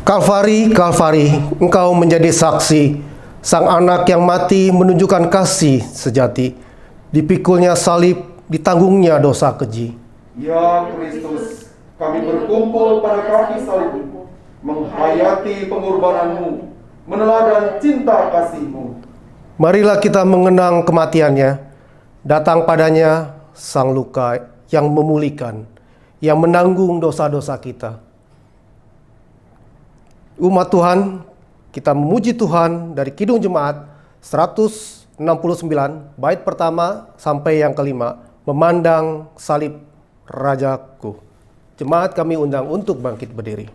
Kalvari, Kalvari, engkau menjadi saksi, sang anak yang mati menunjukkan kasih sejati. Dipikulnya salib, ditanggungnya dosa keji. Ya Kristus, kami berkumpul pada kaki salib-Mu, menghayati pengorbananmu, meneladan cinta kasih-Mu. Marilah kita mengenang kematiannya, datang padanya sang luka yang memulihkan, yang menanggung dosa-dosa kita. Umat Tuhan, kita memuji Tuhan dari Kidung Jemaat 169, bait pertama sampai yang kelima, memandang salib Rajaku. Jemaat kami undang untuk bangkit berdiri.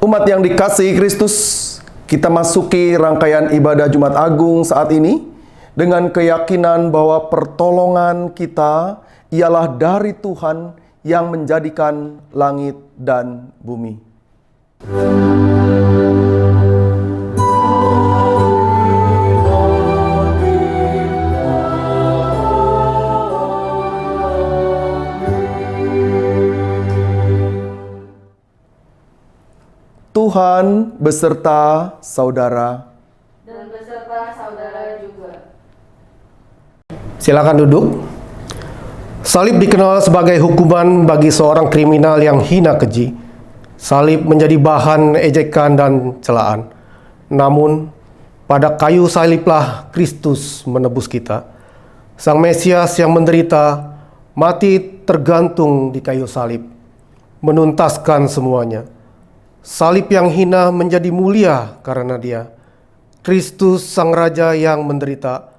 Umat yang dikasihi Kristus, kita masuki rangkaian ibadah Jumat Agung saat ini dengan keyakinan bahwa pertolongan kita ialah dari Tuhan yang menjadikan langit dan bumi. Tuhan beserta saudara. Dan beserta saudara juga. Silakan duduk. Salib dikenal sebagai hukuman bagi seorang kriminal yang hina keji. Salib menjadi bahan ejekan dan celaan. Namun, Pada kayu saliblah Kristus menebus kita. Sang Mesias yang menderita, mati tergantung di kayu salib, menuntaskan semuanya. Salib yang hina menjadi mulia karena Dia. Kristus Sang Raja yang menderita,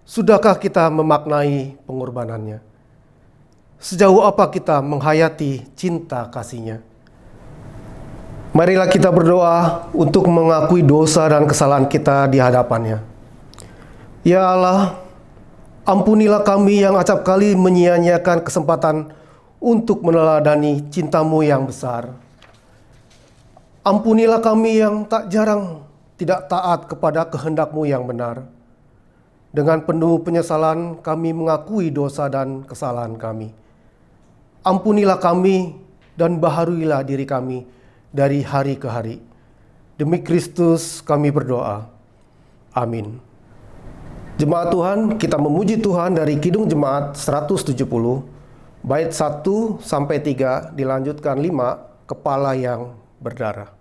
sudahkah kita memaknai pengorbanannya? Sejauh apa kita menghayati cinta kasih-Nya? Marilah kita berdoa untuk mengakui dosa dan kesalahan kita di hadapan-Nya. Ya Allah, ampunilah kami yang acap kali menyia-nyiakan kesempatan untuk meneladani cinta-Mu yang besar. Ampunilah kami yang tak jarang tidak taat kepada kehendak-Mu yang benar. Dengan penuh penyesalan kami mengakui dosa dan kesalahan kami. Ampunilah kami dan baharuilah diri kami dari hari ke hari. Demi Kristus kami berdoa. Amin. Jemaat Tuhan, kita memuji Tuhan dari Kidung Jemaat 170, bait 1 sampai 3, dilanjutkan 5, kepala yang berdarah.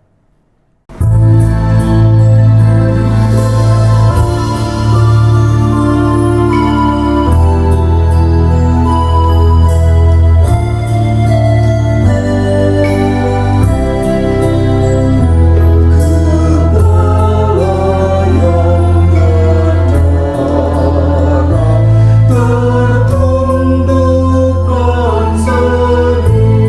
Tertunduk dan sedih,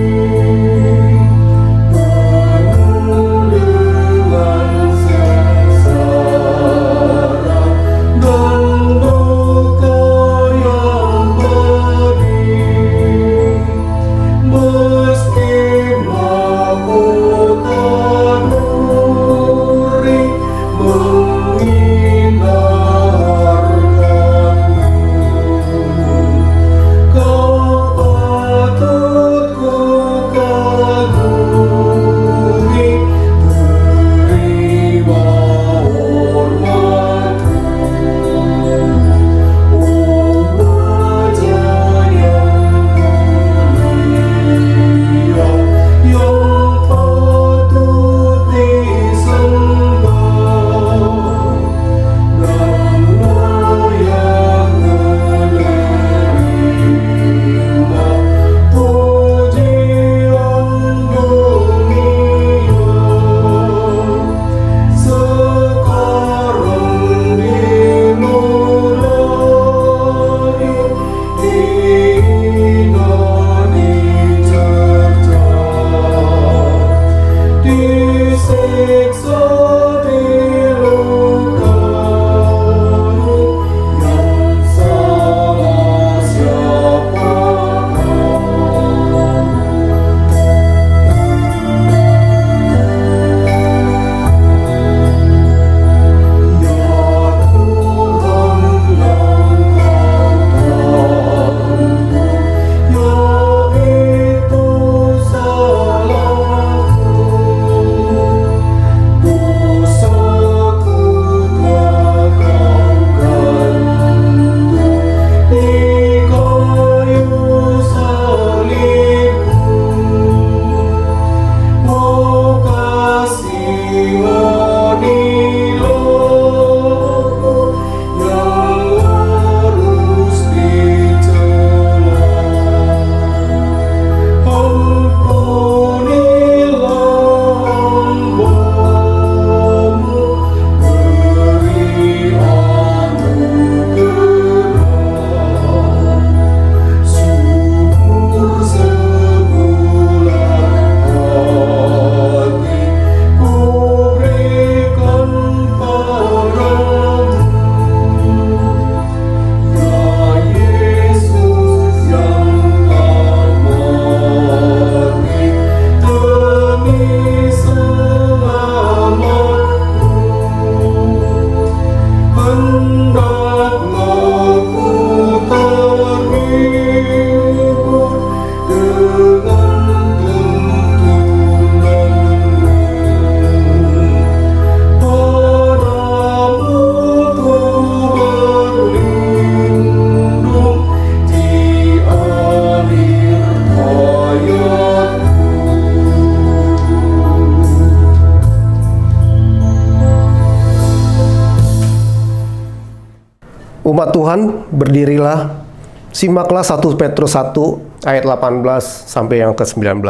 Umat Tuhan, berdirilah. Simaklah 1 Petrus 1 ayat 18 sampai yang ke-19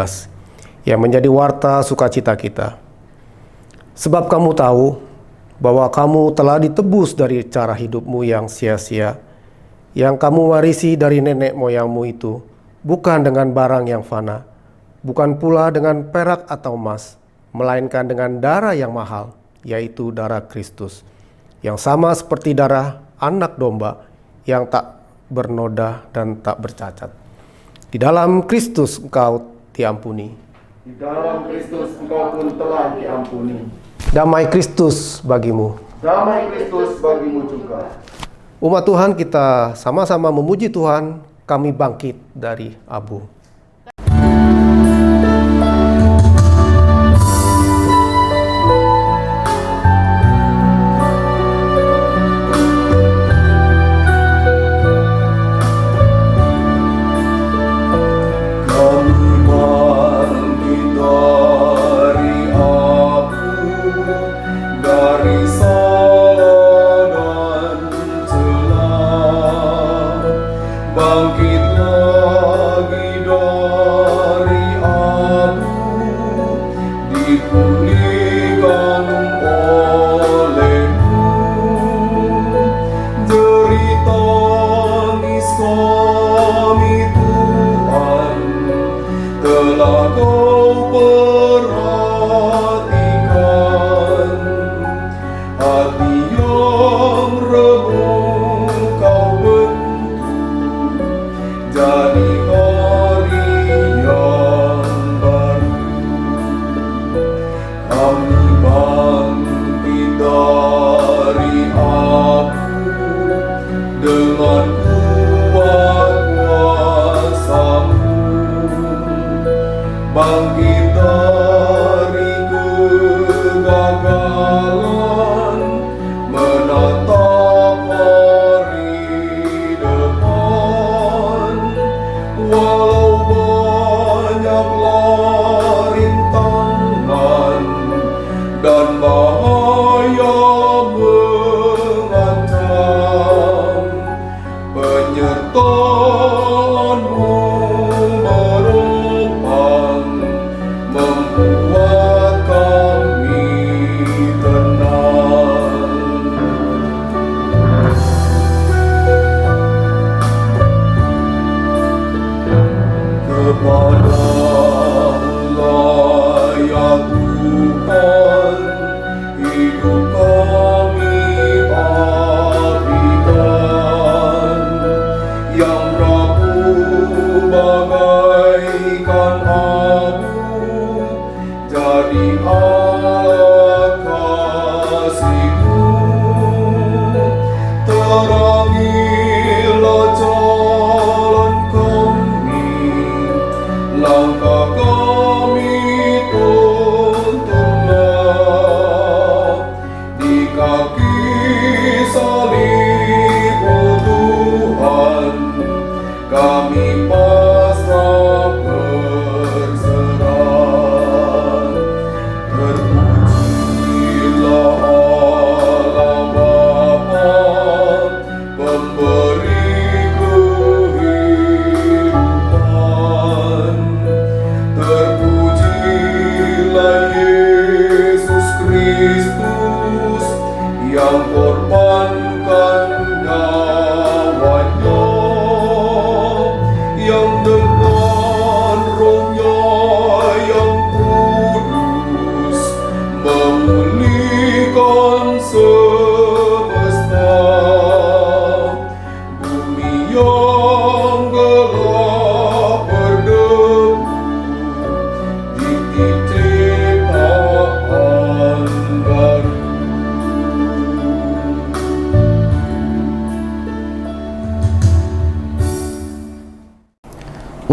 yang menjadi warta sukacita kita. Sebab kamu tahu bahwa kamu telah ditebus dari cara hidupmu yang sia-sia, yang kamu warisi dari nenek moyangmu itu, bukan dengan barang yang fana, bukan pula dengan perak atau emas, melainkan dengan darah yang mahal, yaitu darah Kristus, yang sama seperti darah anak domba yang tak bernoda dan tak bercacat. Di dalam Kristus engkau diampuni. Di dalam Kristus engkau pun telah diampuni. Damai Kristus bagimu. Damai Kristus bagimu juga. Umat Tuhan, kita sama-sama memuji Tuhan, kami bangkit dari abu.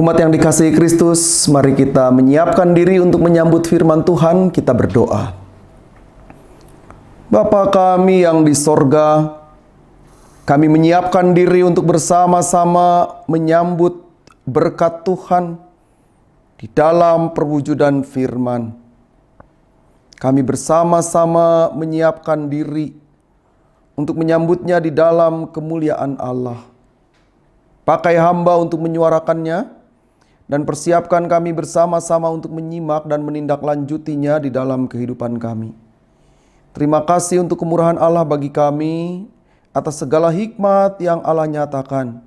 Umat yang dikasihi Kristus, mari kita menyiapkan diri untuk menyambut firman Tuhan. Kita berdoa. Bapa kami yang di sorga, kami menyiapkan diri untuk bersama-sama menyambut berkat Tuhan di dalam perwujudan firman. Kami bersama-sama menyiapkan diri untuk menyambutnya di dalam kemuliaan Allah. Pakai hamba untuk menyuarakannya, dan persiapkan kami bersama-sama untuk menyimak dan menindaklanjutinya di dalam kehidupan kami. Terima kasih untuk kemurahan Allah bagi kami, atas segala hikmat yang Allah nyatakan.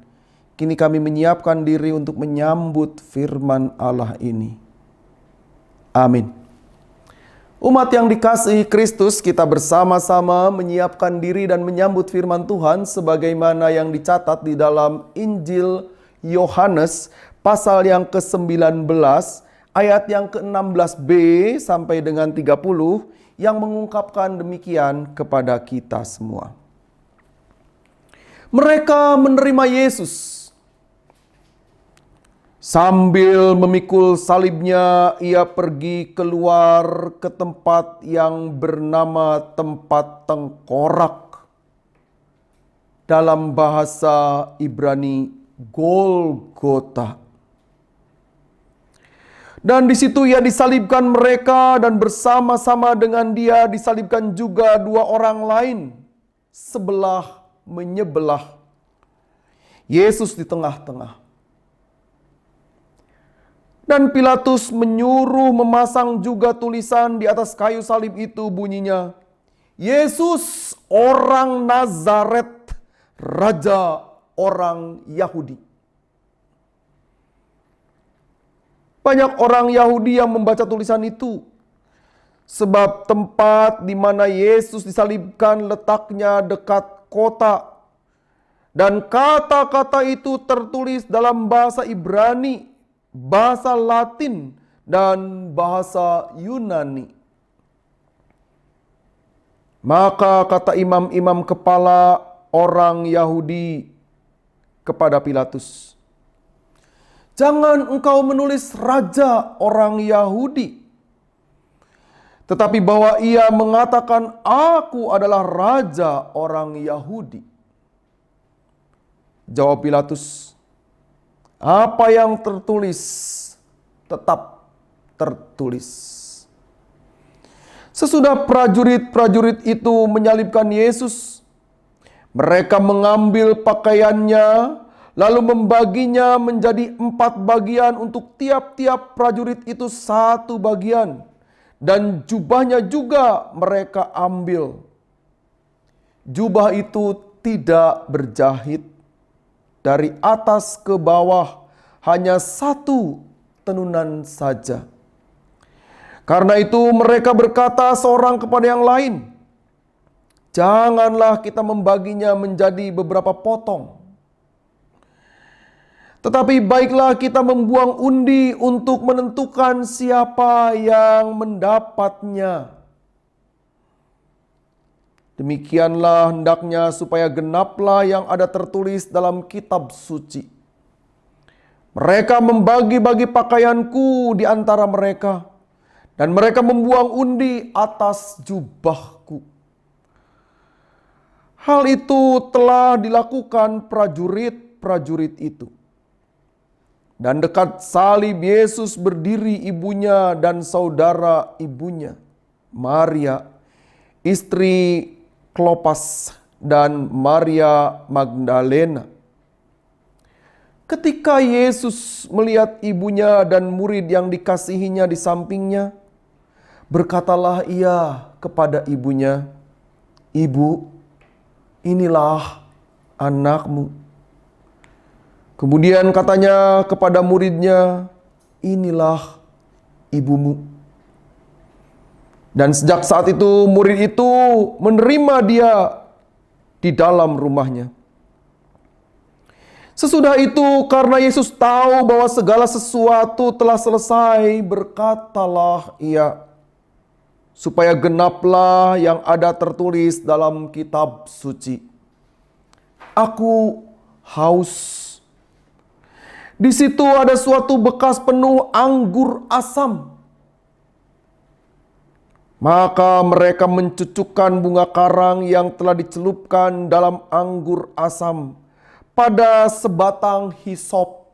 Kini kami menyiapkan diri untuk menyambut firman Allah ini. Amin. Umat yang dikasihi Kristus, kita bersama-sama menyiapkan diri dan menyambut firman Tuhan sebagaimana yang dicatat di dalam Injil Yohanes pasal yang ke-19 ayat yang ke-16b sampai dengan 30 yang mengungkapkan demikian kepada kita semua. Mereka menerima Yesus. Sambil memikul salibnya, ia pergi keluar ke tempat yang bernama tempat tengkorak. Dalam bahasa Ibrani, Golgota. Dan di situ ia disalibkan mereka, dan bersama-sama dengan dia disalibkan juga dua orang lain, sebelah menyebelah. Yesus di tengah-tengah. Dan Pilatus menyuruh memasang juga tulisan di atas kayu salib itu, bunyinya, Yesus orang Nazaret, Raja orang Yahudi. Banyak orang Yahudi yang membaca tulisan itu, sebab tempat di mana Yesus disalibkan letaknya dekat kota. Dan kata-kata itu tertulis dalam bahasa Ibrani, bahasa Latin, dan bahasa Yunani. Maka kata imam-imam kepala orang Yahudi kepada Pilatus, jangan engkau menulis raja orang Yahudi, tetapi bahwa ia mengatakan aku adalah raja orang Yahudi. Jawab Pilatus, apa yang tertulis tetap tertulis. Sesudah prajurit-prajurit itu menyalibkan Yesus, mereka mengambil pakaiannya, lalu membaginya menjadi 4 bagian, untuk tiap-tiap prajurit itu 1 bagian. Dan jubahnya juga mereka ambil. Jubah itu tidak berjahit, dari atas ke bawah hanya 1 tenunan saja. Karena itu mereka berkata seorang kepada yang lain, janganlah kita membaginya menjadi beberapa potong. Tetapi baiklah kita membuang undi untuk menentukan siapa yang mendapatnya. Demikianlah hendaknya supaya genaplah yang ada tertulis dalam kitab suci. Mereka membagi-bagi pakaianku di antara mereka, dan mereka membuang undi atas jubahku. Hal itu telah dilakukan prajurit-prajurit itu. Dan dekat salib Yesus berdiri ibunya dan saudara ibunya, Maria, istri Klopas, dan Maria Magdalena. Ketika Yesus melihat ibunya dan murid yang dikasihinya di sampingnya, berkatalah ia kepada ibunya, "Ibu, inilah anakmu." Kemudian katanya kepada muridnya, "Inilah ibumu." Dan sejak saat itu murid itu menerima dia di dalam rumahnya. Sesudah itu, karena Yesus tahu bahwa segala sesuatu telah selesai, berkatalah ia, supaya genaplah yang ada tertulis dalam kitab suci, "Aku haus." Di situ ada suatu bekas penuh anggur asam. Maka mereka mencucukkan bunga karang yang telah dicelupkan dalam anggur asam pada sebatang hisop,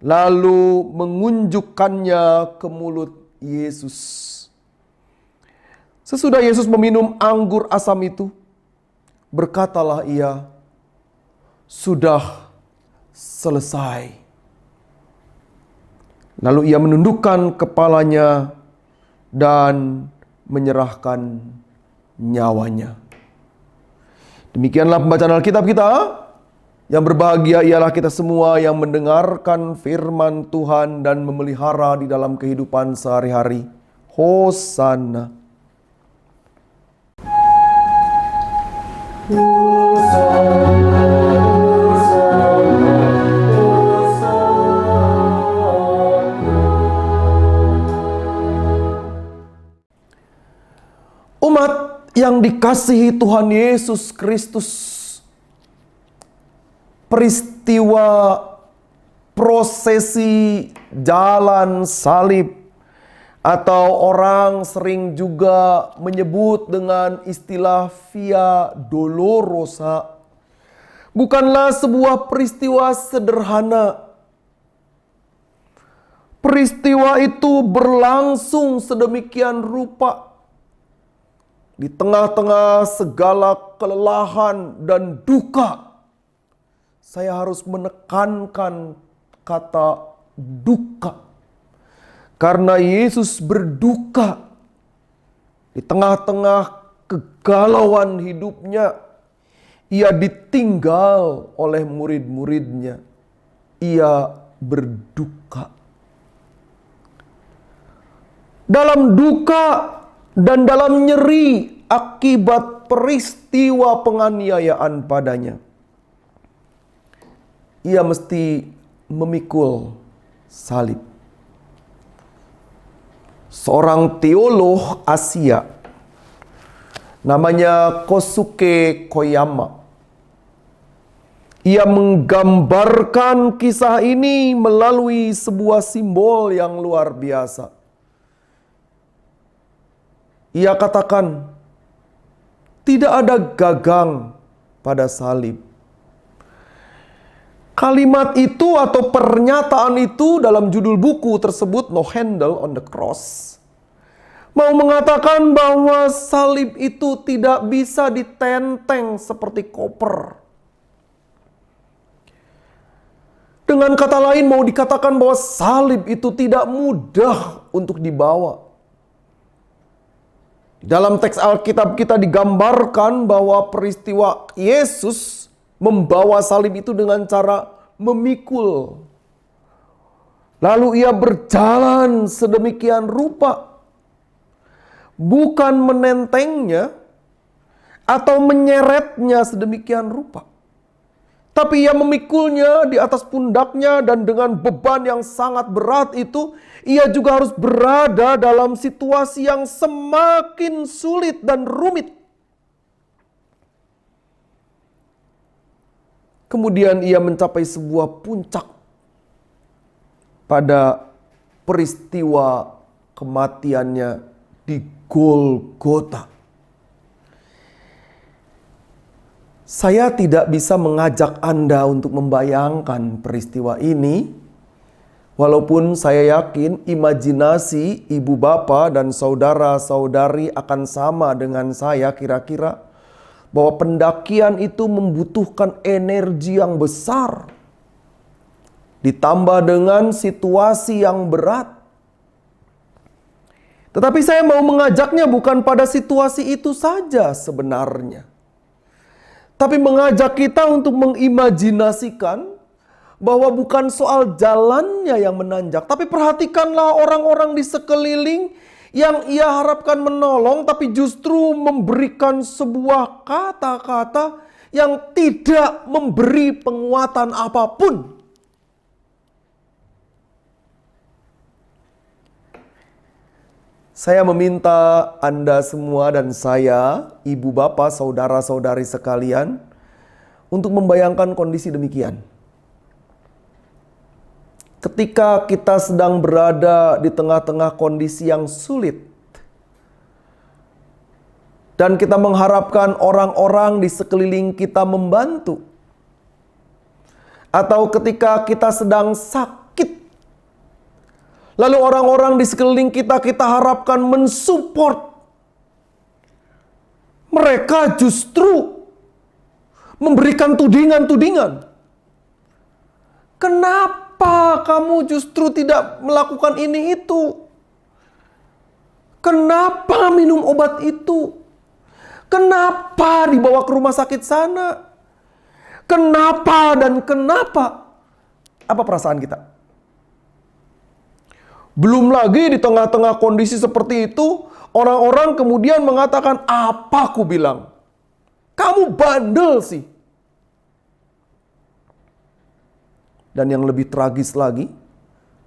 lalu mengunjukkannya ke mulut Yesus. Sesudah Yesus meminum anggur asam itu, berkatalah ia, "Sudah selesai." Lalu ia menundukkan kepalanya dan menyerahkan nyawanya. Demikianlah pembacaan Alkitab kita. Yang berbahagia ialah kita semua yang mendengarkan firman Tuhan dan memelihara di dalam kehidupan sehari-hari. Hosana. Umat yang dikasihi Tuhan Yesus Kristus, peristiwa prosesi jalan salib atau orang sering juga menyebut dengan istilah Via Dolorosa bukanlah sebuah peristiwa sederhana. Peristiwa itu berlangsung sedemikian rupa di tengah-tengah segala kelelahan dan duka. Saya harus menekankan kata duka. Karena Yesus berduka di tengah-tengah kegalauan hidupnya. Ia ditinggal oleh murid-muridnya. Ia berduka. Dalam duka dan dalam nyeri akibat peristiwa penganiayaan padanya, ia mesti memikul salib. Seorang teolog Asia namanya Kosuke Koyama, ia menggambarkan kisah ini melalui sebuah simbol yang luar biasa. Ia katakan, tidak ada gagang pada salib. Kalimat itu atau pernyataan itu dalam judul buku tersebut, No Handle on the Cross, mau mengatakan bahwa salib itu tidak bisa ditenteng seperti koper. Dengan kata lain mau dikatakan bahwa salib itu tidak mudah untuk dibawa. Dalam teks Alkitab kita digambarkan bahwa peristiwa Yesus membawa salib itu dengan cara memikul. Lalu ia berjalan sedemikian rupa. Bukan menentengnya atau menyeretnya sedemikian rupa. Tapi ia memikulnya di atas pundaknya dan dengan beban yang sangat berat itu, ia juga harus berada dalam situasi yang semakin sulit dan rumit. Kemudian ia mencapai sebuah puncak pada peristiwa kematiannya di Golgota. Saya tidak bisa mengajak Anda untuk membayangkan peristiwa ini, walaupun saya yakin imajinasi ibu bapa dan saudara-saudari akan sama dengan saya kira-kira, bahwa pendakian itu membutuhkan energi yang besar, ditambah dengan situasi yang berat. Tetapi saya mau mengajaknya bukan pada situasi itu saja sebenarnya. Tapi mengajak kita untuk mengimajinasikan bahwa bukan soal jalannya yang menanjak. Tapi perhatikanlah orang-orang di sekeliling yang ia harapkan menolong, tapi justru memberikan sebuah kata-kata yang tidak memberi penguatan apapun. Saya meminta Anda semua dan saya, ibu bapak, saudara-saudari sekalian, untuk membayangkan kondisi demikian. Ketika kita sedang berada di tengah-tengah kondisi yang sulit, dan kita mengharapkan orang-orang di sekeliling kita membantu, atau ketika kita sedang sakit, lalu orang-orang di sekeliling kita harapkan mensupport. Mereka justru memberikan tudingan-tudingan. Kenapa kamu justru tidak melakukan ini itu? Kenapa minum obat itu? Kenapa dibawa ke rumah sakit sana? Kenapa dan kenapa? Apa perasaan kita? Belum lagi di tengah-tengah kondisi seperti itu, orang-orang kemudian mengatakan, apa aku bilang? Kamu bandel sih. Dan yang lebih tragis lagi,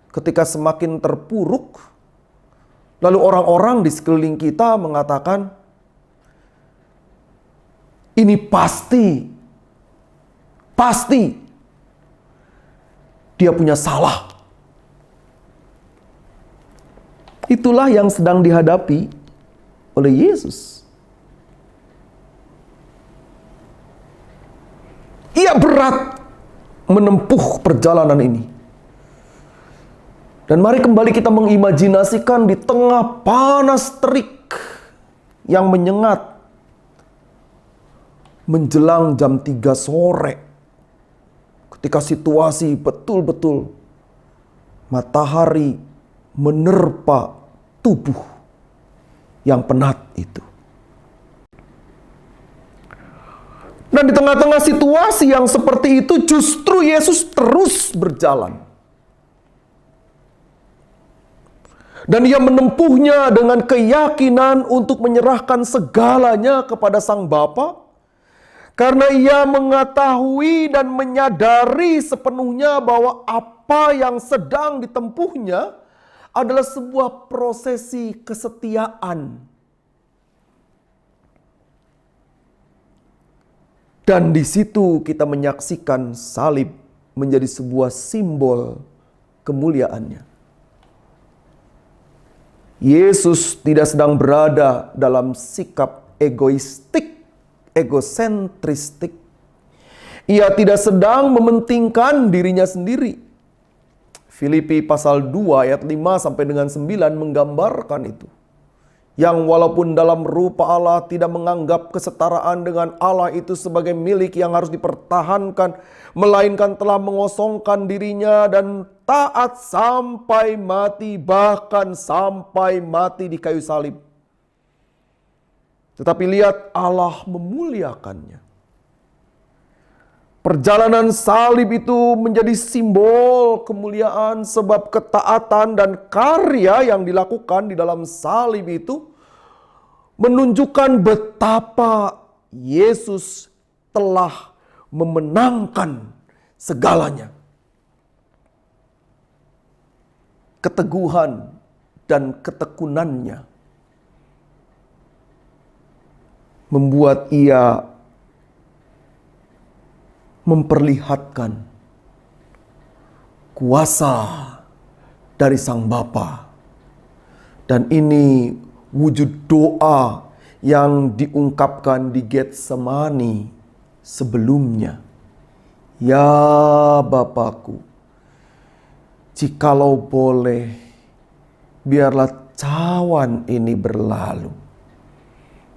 ketika semakin terpuruk, lalu orang-orang di sekeliling kita mengatakan, ini pasti dia punya salah. Itulah yang sedang dihadapi oleh Yesus. Ia berat menempuh perjalanan ini. Dan mari kembali kita mengimajinasikan di tengah panas terik yang menyengat menjelang jam 3 sore. Ketika situasi betul-betul matahari menerpa tubuh yang penat itu. Dan di tengah-tengah situasi yang seperti itu justru Yesus terus berjalan. Dan ia menempuhnya dengan keyakinan untuk menyerahkan segalanya kepada Sang Bapa. Karena ia mengetahui dan menyadari sepenuhnya bahwa apa yang sedang ditempuhnya adalah sebuah prosesi kesetiaan. Dan di situ kita menyaksikan salib menjadi sebuah simbol kemuliaannya. Yesus tidak sedang berada dalam sikap egoistik, egosentristik. Ia tidak sedang mementingkan dirinya sendiri. Filipi pasal 2 ayat 5 sampai dengan 9 menggambarkan itu. Yang walaupun dalam rupa Allah tidak menganggap kesetaraan dengan Allah itu sebagai milik yang harus dipertahankan, melainkan telah mengosongkan dirinya dan taat sampai mati, bahkan sampai mati di kayu salib. Tetapi lihat, Allah memuliakannya. Perjalanan salib itu menjadi simbol kemuliaan sebab ketaatan dan karya yang dilakukan di dalam salib itu menunjukkan betapa Yesus telah memenangkan segalanya. Keteguhan dan ketekunannya membuat ia memperlihatkan kuasa dari Sang Bapa. Dan ini wujud doa yang diungkapkan di Getsemani sebelumnya. Ya Bapakku, jikalau boleh, biarlah cawan ini berlalu.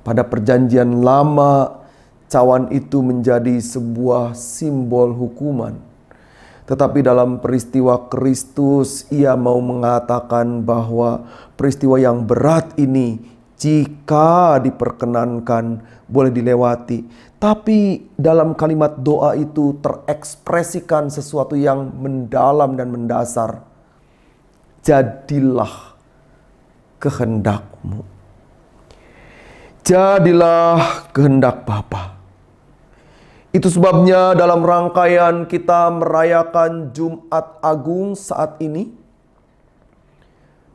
Pada perjanjian lama, cawan itu menjadi sebuah simbol hukuman. Tetapi dalam peristiwa Kristus, ia mau mengatakan bahwa peristiwa yang berat ini, jika diperkenankan, boleh dilewati. Tapi dalam kalimat doa itu terekspresikan sesuatu yang mendalam dan mendasar. Jadilah kehendak-Mu. Jadilah kehendak Bapa. Itu sebabnya dalam rangkaian kita merayakan Jumat Agung saat ini,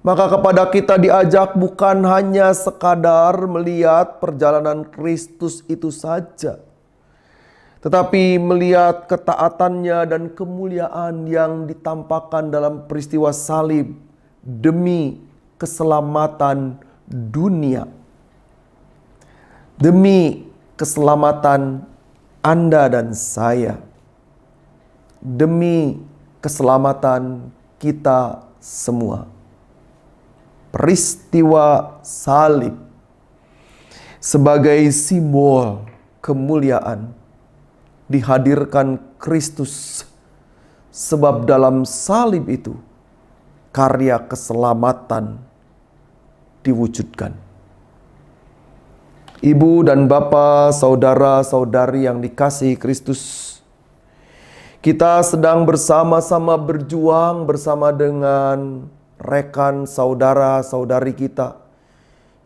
maka kepada kita diajak bukan hanya sekadar melihat perjalanan Kristus itu saja, tetapi melihat ketaatannya dan kemuliaan yang ditampakkan dalam peristiwa salib demi keselamatan dunia. Demi keselamatan Anda dan saya. Demi keselamatan kita semua. Peristiwa salib sebagai simbol kemuliaan dihadirkan Kristus. Sebab dalam salib itu karya keselamatan diwujudkan. Ibu dan bapak, saudara-saudari yang dikasihi Kristus, kita sedang bersama-sama berjuang bersama dengan rekan saudara-saudari kita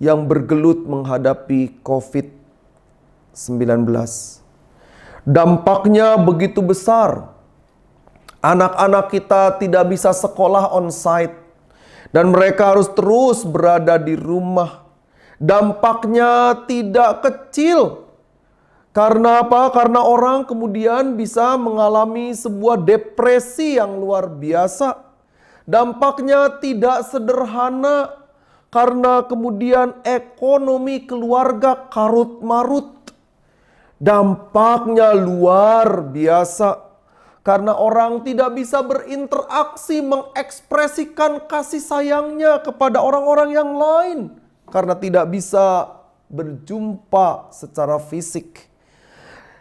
yang bergelut menghadapi COVID-19. Dampaknya begitu besar. Anak-anak kita tidak bisa sekolah onsite dan mereka harus terus berada di rumah. Dampaknya tidak kecil. Karena apa? Karena orang kemudian bisa mengalami sebuah depresi yang luar biasa. Dampaknya tidak sederhana karena kemudian ekonomi keluarga karut marut. Dampaknya luar biasa karena orang tidak bisa berinteraksi, mengekspresikan kasih sayangnya kepada orang-orang yang lain. Karena tidak bisa berjumpa secara fisik.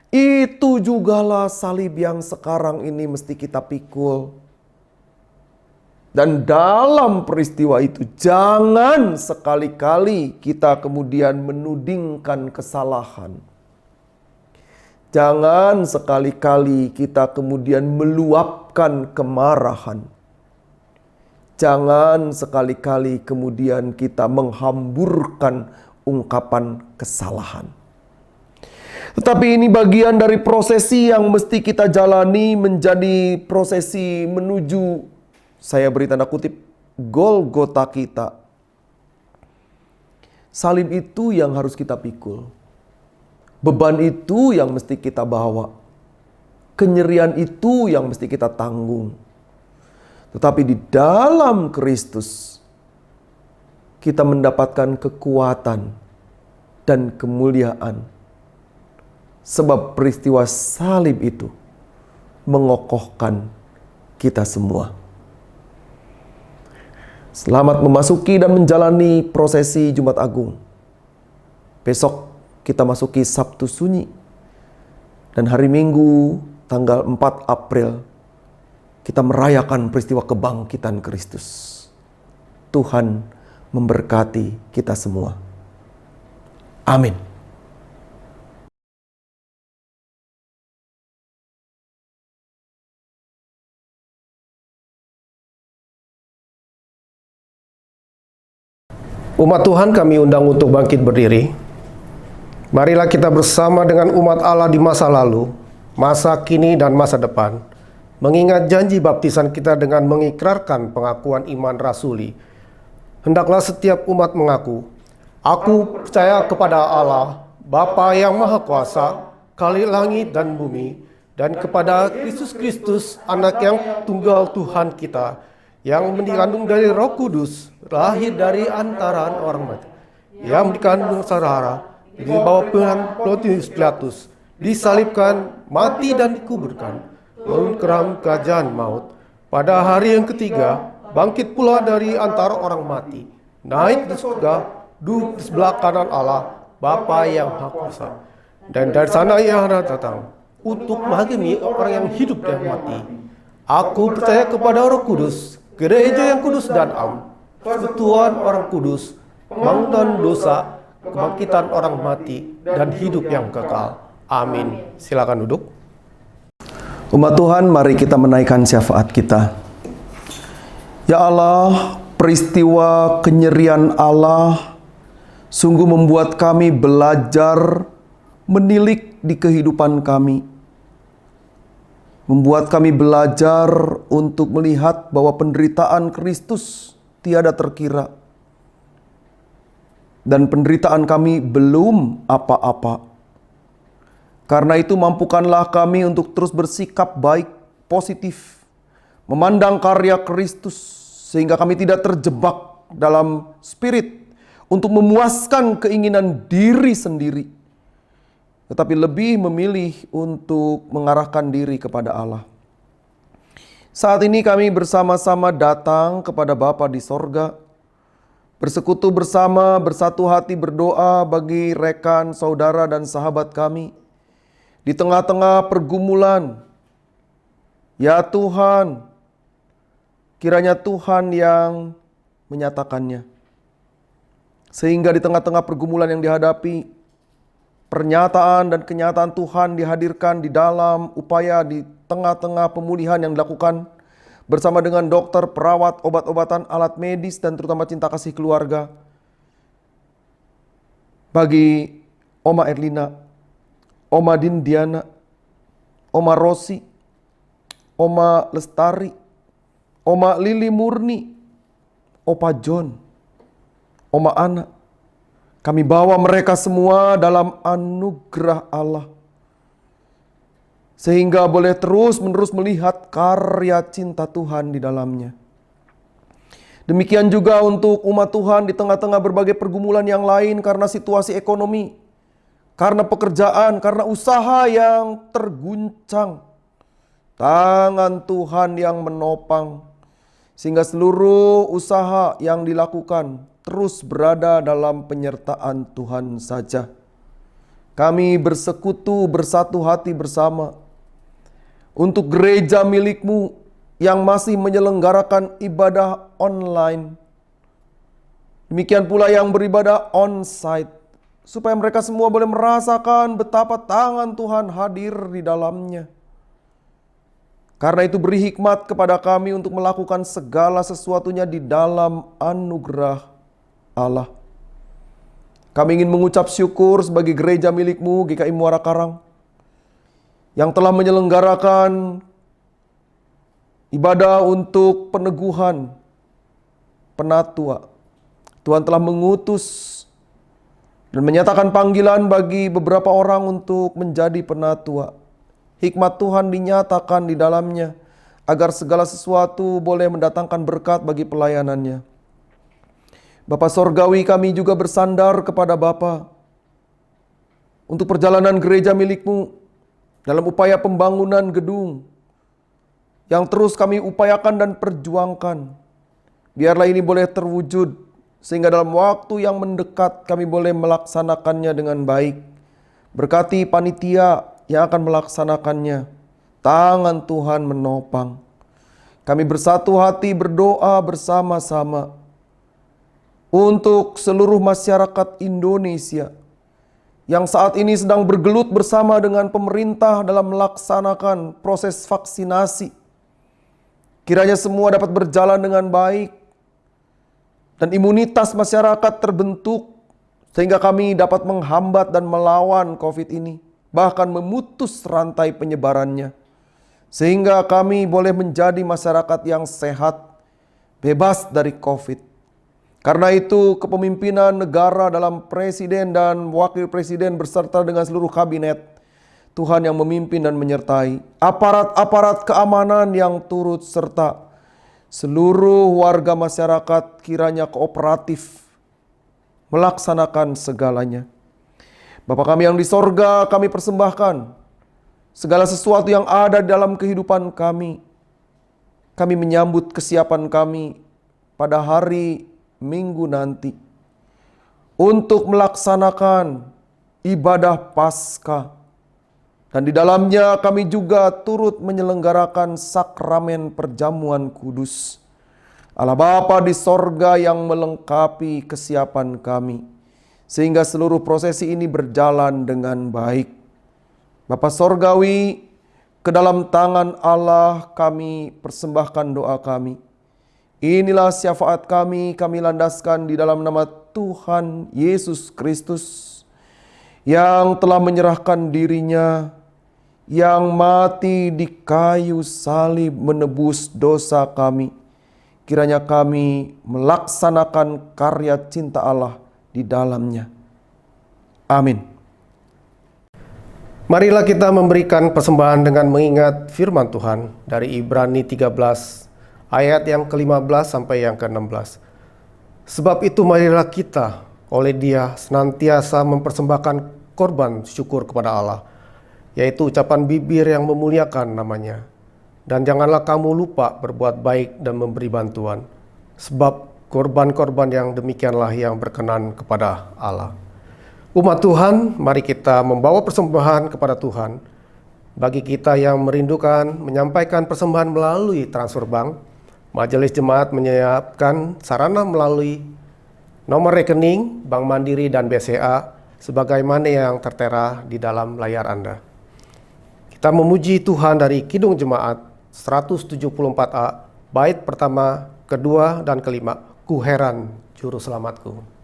Itu jugalah salib yang sekarang ini mesti kita pikul. Dan dalam peristiwa itu jangan sekali-kali kita kemudian menudingkan kesalahan. Jangan sekali-kali kita kemudian meluapkan kemarahan. Jangan sekali-kali kemudian kita menghamburkan ungkapan kesalahan. Tetapi ini bagian dari prosesi yang mesti kita jalani, menjadi prosesi menuju, saya beri tanda kutip, Golgota kita. Salib itu yang harus kita pikul. Beban itu yang mesti kita bawa. Kenyerian itu yang mesti kita tanggung. Tetapi di dalam Kristus, kita mendapatkan kekuatan dan kemuliaan. Sebab peristiwa salib itu mengokohkan kita semua. Selamat memasuki dan menjalani prosesi Jumat Agung. Besok kita masuki Sabtu Sunyi. Dan hari Minggu tanggal 4 April kita merayakan peristiwa kebangkitan Kristus. Tuhan memberkati kita semua. Amin. Umat Tuhan, kami undang untuk bangkit berdiri. Marilah kita bersama dengan umat Allah di masa lalu, masa kini dan masa depan, mengingat janji baptisan kita dengan mengikrarkan pengakuan iman rasuli. Hendaklah setiap umat mengaku, aku percaya kepada Allah, Bapa yang Maha Kuasa, Khalik langit dan bumi, dan kepada Kristus, Anak yang tunggal Tuhan kita, yang dikandung dari Roh Kudus, lahir dari antaran orang mati, yang dikandung saudara, di bawah Pontius Pilatus, disalibkan, mati dan dikuburkan, turun ke dalam kerajaan maut. Pada hari yang ketiga, bangkit pula dari antara orang mati, naik di surga, duduk di sebelah kanan Allah, Bapa yang Maha Kuasa. Dan dari sana ia akan datang untuk menghakimi orang yang hidup dan mati. Aku percaya kepada Roh Kudus, gereja yang kudus dan am, persekutuan orang kudus, pengampunan dosa, kebangkitan orang mati, dan hidup yang kekal. Amin. Silakan duduk. Umat Tuhan, mari kita menaikkan syafaat kita. Ya Allah, peristiwa kenyerian Allah sungguh membuat kami belajar menilik di kehidupan kami. Membuat kami belajar untuk melihat bahwa penderitaan Kristus tiada terkira. Dan penderitaan kami belum apa-apa. Karena itu mampukanlah kami untuk terus bersikap baik, positif, memandang karya Kristus, sehingga kami tidak terjebak dalam spirit untuk memuaskan keinginan diri sendiri, tetapi lebih memilih untuk mengarahkan diri kepada Allah. Saat ini kami bersama-sama datang kepada Bapa di sorga, bersekutu bersama, bersatu hati berdoa bagi rekan, saudara, dan sahabat kami. di tengah-tengah pergumulan. Ya Tuhan, kiranya Tuhan yang menyatakannya. Sehingga di tengah-tengah pergumulan yang dihadapi, pernyataan dan kenyataan Tuhan dihadirkan di dalam upaya di tengah-tengah pemulihan yang dilakukan bersama dengan dokter, perawat, obat-obatan, alat medis, dan terutama cinta kasih keluarga. Bagi Oma Erlina, Oma Dindiana, Oma Rosi, Oma Lestari, Oma Lili Murni, Opa John, Oma Ana, kami bawa mereka semua dalam anugerah Allah. Sehingga boleh terus-menerus melihat karya cinta Tuhan di dalamnya. Demikian juga untuk umat Tuhan di tengah-tengah berbagai pergumulan yang lain karena situasi ekonomi, karena pekerjaan, karena usaha yang terguncang. Tangan Tuhan yang menopang, sehingga seluruh usaha yang dilakukan terus berada dalam penyertaan Tuhan saja. Kami bersekutu, bersatu hati bersama untuk gereja milik-Mu yang masih menyelenggarakan ibadah online. Demikian pula yang beribadah on-site, supaya mereka semua boleh merasakan betapa tangan Tuhan hadir di dalamnya. Karena itu beri hikmat kepada kami untuk melakukan segala sesuatunya di dalam anugerah Allah. Kami ingin mengucap syukur sebagai gereja milik-Mu GKI Muara Karang yang telah menyelenggarakan ibadah untuk peneguhan penatua. Tuhan telah mengutus dan menyatakan panggilan bagi beberapa orang untuk menjadi penatua. Hikmat Tuhan dinyatakan di dalamnya agar segala sesuatu boleh mendatangkan berkat bagi pelayanannya. Bapa Sorgawi, kami juga bersandar kepada Bapa untuk perjalanan gereja milik-Mu dalam upaya pembangunan gedung yang terus kami upayakan dan perjuangkan. Biarlah ini boleh terwujud sehingga dalam waktu yang mendekat kami boleh melaksanakannya dengan baik. Berkati panitia yang akan melaksanakannya. Tangan Tuhan menopang. Kami bersatu hati berdoa bersama-sama untuk seluruh masyarakat Indonesia yang saat ini sedang bergelut bersama dengan pemerintah dalam melaksanakan proses vaksinasi. Kiranya semua dapat berjalan dengan baik dan imunitas masyarakat terbentuk sehingga kami dapat menghambat dan melawan COVID ini, bahkan memutus rantai penyebarannya. Sehingga kami boleh menjadi masyarakat yang sehat, bebas dari COVID. Karena itu kepemimpinan negara dalam presiden dan wakil presiden beserta dengan seluruh kabinet, Tuhan yang memimpin dan menyertai. Aparat-aparat keamanan yang turut serta seluruh warga masyarakat kiranya kooperatif melaksanakan segalanya. Bapa kami yang di sorga, kami persembahkan segala sesuatu yang ada dalam kehidupan kami. Kami menyambut kesiapan kami pada hari Minggu nanti untuk melaksanakan ibadah Paskah. Dan di dalamnya kami juga turut menyelenggarakan sakramen perjamuan kudus. Allah Bapa di sorga yang melengkapi kesiapan kami, sehingga seluruh prosesi ini berjalan dengan baik. Bapa Sorgawi, ke dalam tangan Allah kami persembahkan doa kami. Inilah syafaat kami landaskan di dalam nama Tuhan Yesus Kristus yang telah menyerahkan dirinya, yang mati di kayu salib menebus dosa kami. Kiranya kami melaksanakan karya cinta Allah di dalamnya. Amin. Marilah kita memberikan persembahan dengan mengingat firman Tuhan dari Ibrani 13 ayat yang ke-15 sampai yang ke-16. Sebab itu marilah kita oleh Dia senantiasa mempersembahkan korban syukur kepada Allah, yaitu ucapan bibir yang memuliakan namanya. Dan janganlah kamu lupa berbuat baik dan memberi bantuan, sebab korban-korban yang demikianlah yang berkenan kepada Allah. Umat Tuhan, mari kita membawa persembahan kepada Tuhan Bagi kita yang merindukan menyampaikan persembahan melalui transfer bank, Majelis Jemaat menyiapkan sarana melalui nomor rekening Bank Mandiri dan BCA sebagaimana yang tertera di dalam layar Anda. Kita memuji Tuhan dari Kidung Jemaat 174A, bait pertama, kedua, dan kelima. Ku heran Juru Selamatku.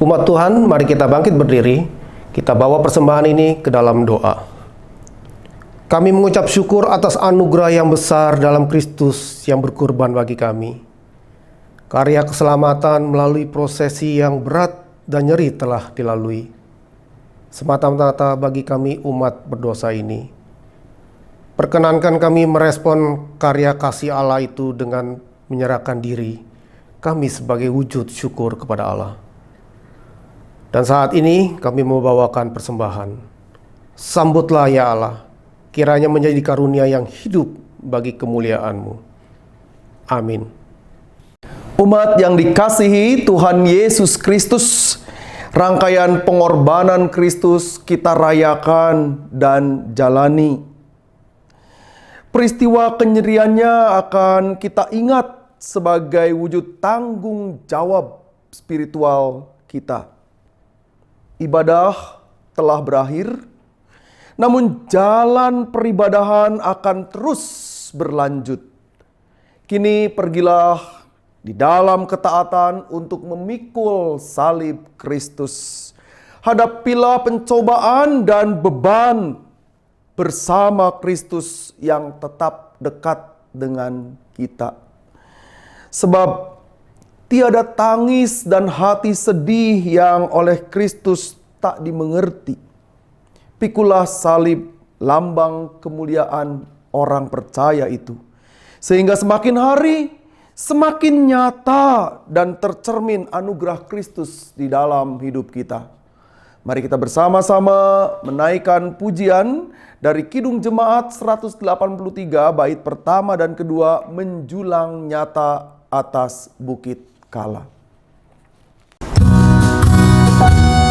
Umat Tuhan, mari kita bangkit berdiri. Kita bawa persembahan ini ke dalam doa. Kami mengucap syukur atas anugerah yang besar dalam Kristus yang berkorban bagi kami. Karya keselamatan melalui prosesi yang berat dan nyeri telah dilalui. Semata-mata bagi kami umat berdosa ini. Perkenankan kami merespon karya kasih Allah itu dengan menyerahkan diri kami sebagai wujud syukur kepada Allah. Dan saat ini kami membawakan persembahan. Sambutlah ya Allah, kiranya menjadi karunia yang hidup bagi kemuliaan-Mu. Amin. Umat yang dikasihi Tuhan Yesus Kristus, rangkaian pengorbanan Kristus kita rayakan dan jalani. Peristiwa kenyeriannya akan kita ingat sebagai wujud tanggung jawab spiritual kita. Ibadah telah berakhir, namun jalan peribadahan akan terus berlanjut. Kini pergilah di dalam ketaatan untuk memikul salib Kristus. Hadapilah pencobaan dan beban bersama Kristus yang tetap dekat dengan kita. Sebab tiada tangis dan hati sedih yang oleh Kristus tak dimengerti. Pikulah salib, lambang kemuliaan orang percaya itu. Sehingga semakin hari, semakin nyata dan tercermin anugerah Kristus di dalam hidup kita. Mari kita bersama-sama menaikkan pujian dari Kidung Jemaat 183 bait pertama dan kedua, menjulang nyata atas bukit Kala. Bukit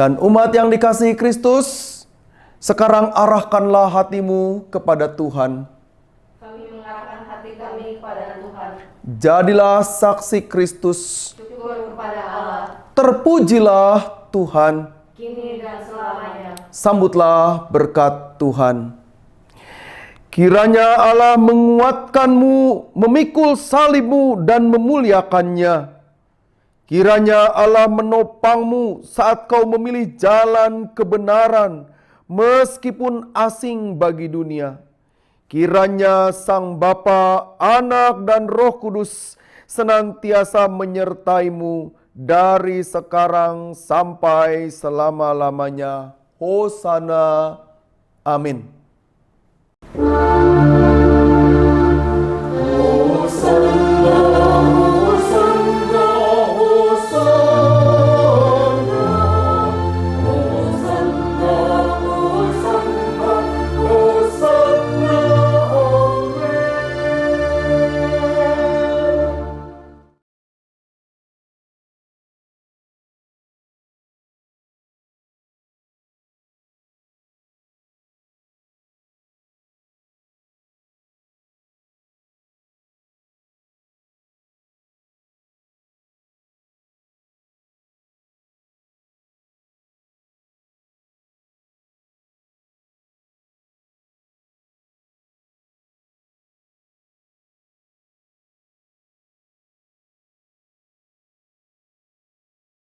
Dan umat yang dikasihi Kristus, sekarang arahkanlah hatimu kepada Tuhan. Kami mengarahkan hati kami kepada Tuhan. Jadilah saksi Kristus. Syukur kepada Allah, Terpujilah Tuhan. kini dan selamanya. Sambutlah berkat Tuhan. Kiranya Allah menguatkanmu, memikul salibmu dan memuliakannya. Kiranya Allah menopangmu saat kau memilih jalan kebenaran, meskipun asing bagi dunia. Kiranya Sang Bapa, Anak, dan Roh Kudus senantiasa menyertaimu dari sekarang sampai selama-lamanya. Hosana. Amin.